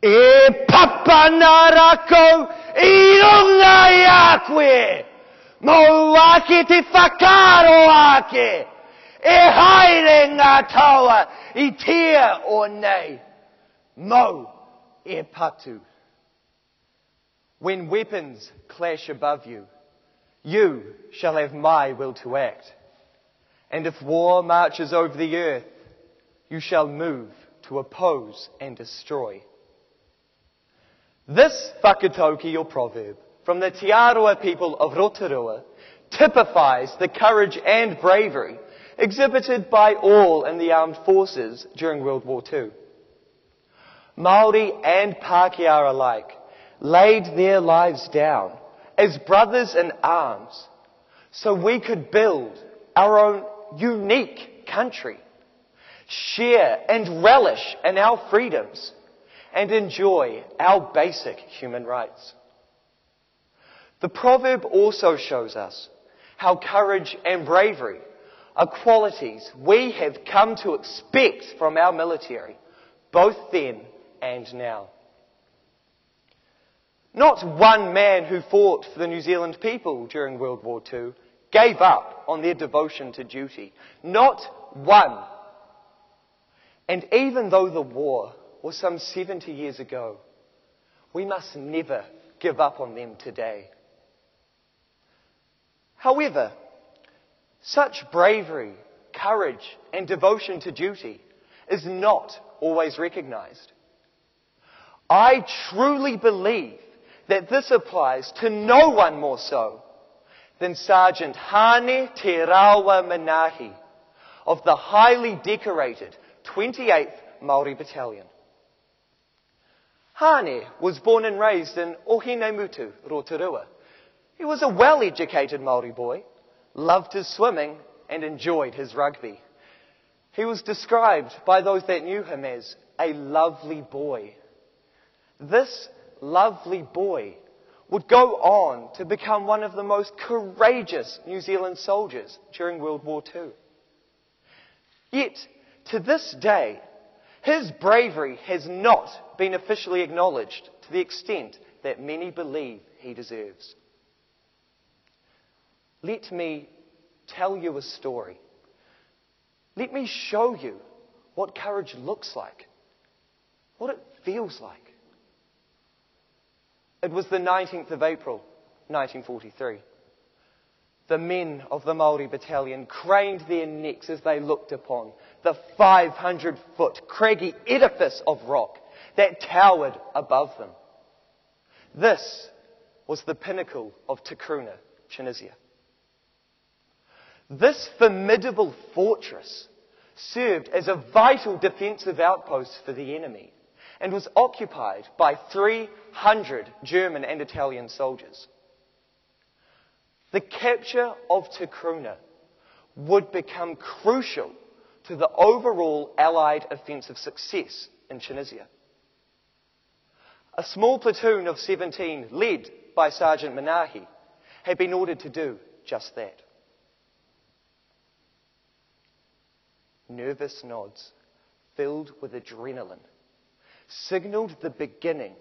E papanarako I runga I akwe. Mo ake te whakaro ake. E haere ngā taua I tia o nei. Mo e patu. When weapons clash above you, you shall have my will to act. And if war marches over the earth, you shall move to oppose and destroy. This whakatauki or proverb from the Te Aroa people of Rotorua typifies the courage and bravery exhibited by all in the armed forces during World War II. Māori and Pākehā alike laid their lives down as brothers in arms so we could build our own unique country, share and relish in our freedoms, and enjoy our basic human rights. The proverb also shows us how courage and bravery are qualities we have come to expect from our military, both then and now. Not one man who fought for the New Zealand people during World War II gave up on their devotion to duty. Not one. And even though the war was some 70 years ago, we must never give up on them today. However, such bravery, courage, and devotion to duty is not always recognised. I truly believe that this applies to no one more so than Sergeant Hani Te Rawa Manahi of the highly decorated 28th Māori Battalion. Hani was born and raised in Ohinemutu, Rotorua. He was a well-educated Māori boy, loved his swimming and enjoyed his rugby. He was described by those that knew him as a lovely boy. This lovely boy would go on to become one of the most courageous New Zealand soldiers during World War II. Yet, to this day, his bravery has not been officially acknowledged to the extent that many believe he deserves. Let me tell you a story. Let me show you what courage looks like, what it feels like. It was the 19th of April, 1943. The men of the Māori Battalion craned their necks as they looked upon the 500-foot craggy edifice of rock that towered above them. This was the pinnacle of Takrouna, Tunisia. This formidable fortress served as a vital defensive outpost for the enemy and was occupied by 300 German and Italian soldiers. The capture of Takrouna would become crucial to the overall Allied offensive success in Tunisia. A small platoon of 17, led by Sergeant Manahi, had been ordered to do just that. Nervous nods, filled with adrenaline, signalled the beginning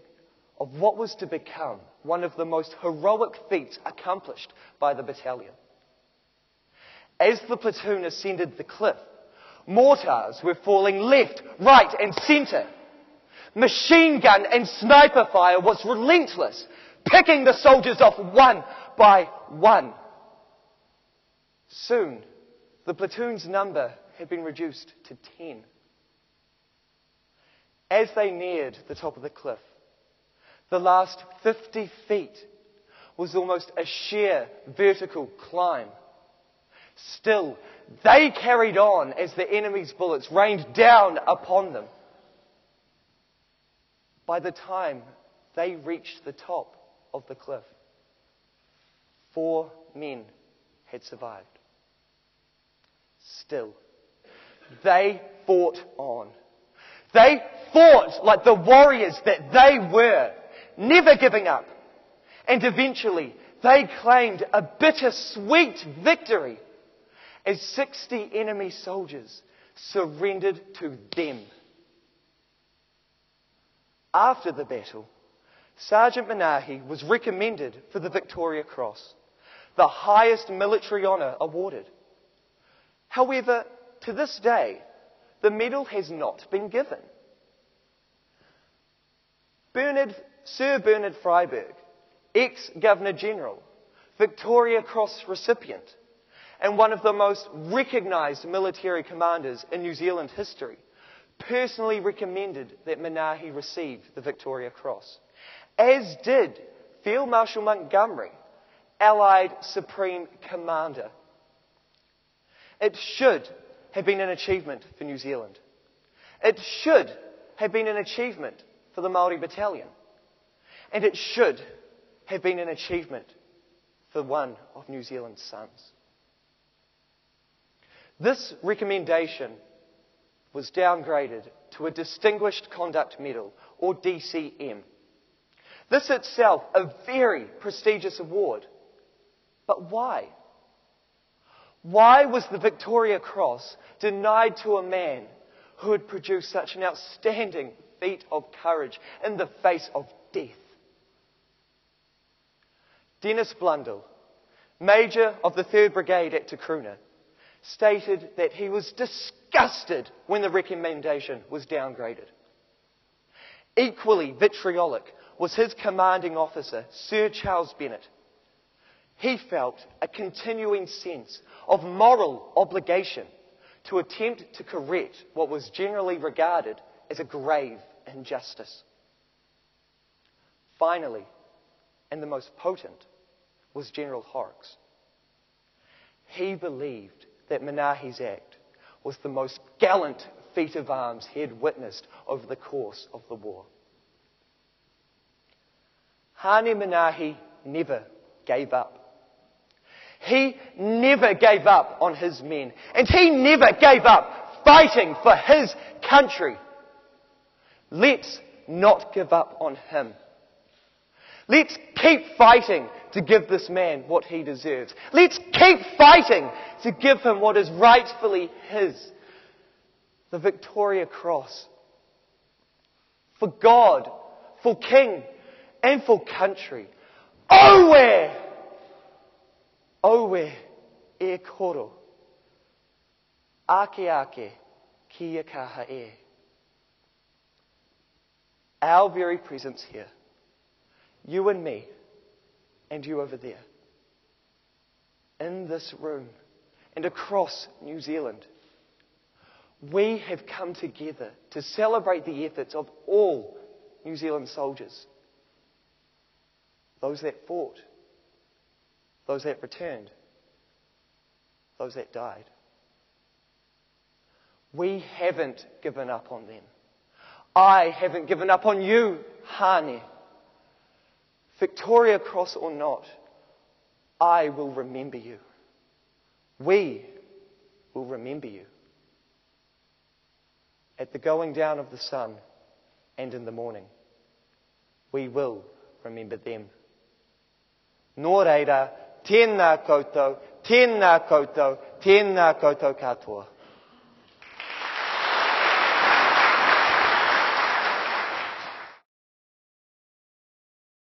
of what was to become one of the most heroic feats accomplished by the battalion. As the platoon ascended the cliff, mortars were falling left, right and centre. Machine gun and sniper fire was relentless, picking the soldiers off one by one. Soon, the platoon's number had been reduced to 10. As they neared the top of the cliff, the last 50 feet was almost a sheer vertical climb. Still, they carried on as the enemy's bullets rained down upon them. By the time they reached the top of the cliff, 4 men had survived. Still, they fought on. They fought like the warriors that they were, never giving up. And eventually, they claimed a bittersweet victory as 60 enemy soldiers surrendered to them. After the battle, Sergeant Manahi was recommended for the Victoria Cross, the highest military honour awarded. However, to this day, the medal has not been given. Sir Bernard Freyberg, ex-Governor-General, Victoria Cross recipient, and one of the most recognised military commanders in New Zealand history, personally recommended that Manahi receive the Victoria Cross, as did Field Marshal Montgomery, Allied Supreme Commander. It should have been an achievement for New Zealand. It should have been an achievement for the Māori Battalion. And it should have been an achievement for one of New Zealand's sons. This recommendation was downgraded to a Distinguished Conduct Medal, or DCM. This itself a very prestigious award. But why? Why was the Victoria Cross denied to a man who had produced such an outstanding feat of courage in the face of death? Dennis Blundell, Major of the 3rd Brigade at Takrouna, stated that he was disgusted when the recommendation was downgraded. Equally vitriolic was his commanding officer, Sir Charles Bennett. He felt a continuing sense of moral obligation to attempt to correct what was generally regarded as a grave injustice. Finally, and the most potent, was General Horrocks. He believed that Manahi's act was the most gallant feat of arms he had witnessed over the course of the war. Hani Manahi never gave up. He never gave up on his men, and he never gave up fighting for his country. Let's not give up on him. Let's keep fighting to give this man what he deserves. Let's keep fighting to give him what is rightfully his, the Victoria Cross. For God, for King, and for country. Owe! Owe e koro. Ake ake kia kaha e. Our very presence here, you and me, and you over there, in this room and across New Zealand, we have come together to celebrate the efforts of all New Zealand soldiers. Those that fought, those that returned, those that died. We haven't given up on them. I haven't given up on you, Hani. Victoria Cross or not, I will remember you. We will remember you. At the going down of the sun and in the morning, we will remember them. Nō reira, tēnā koutou, tēnā koutou, tēnā koutou katoa.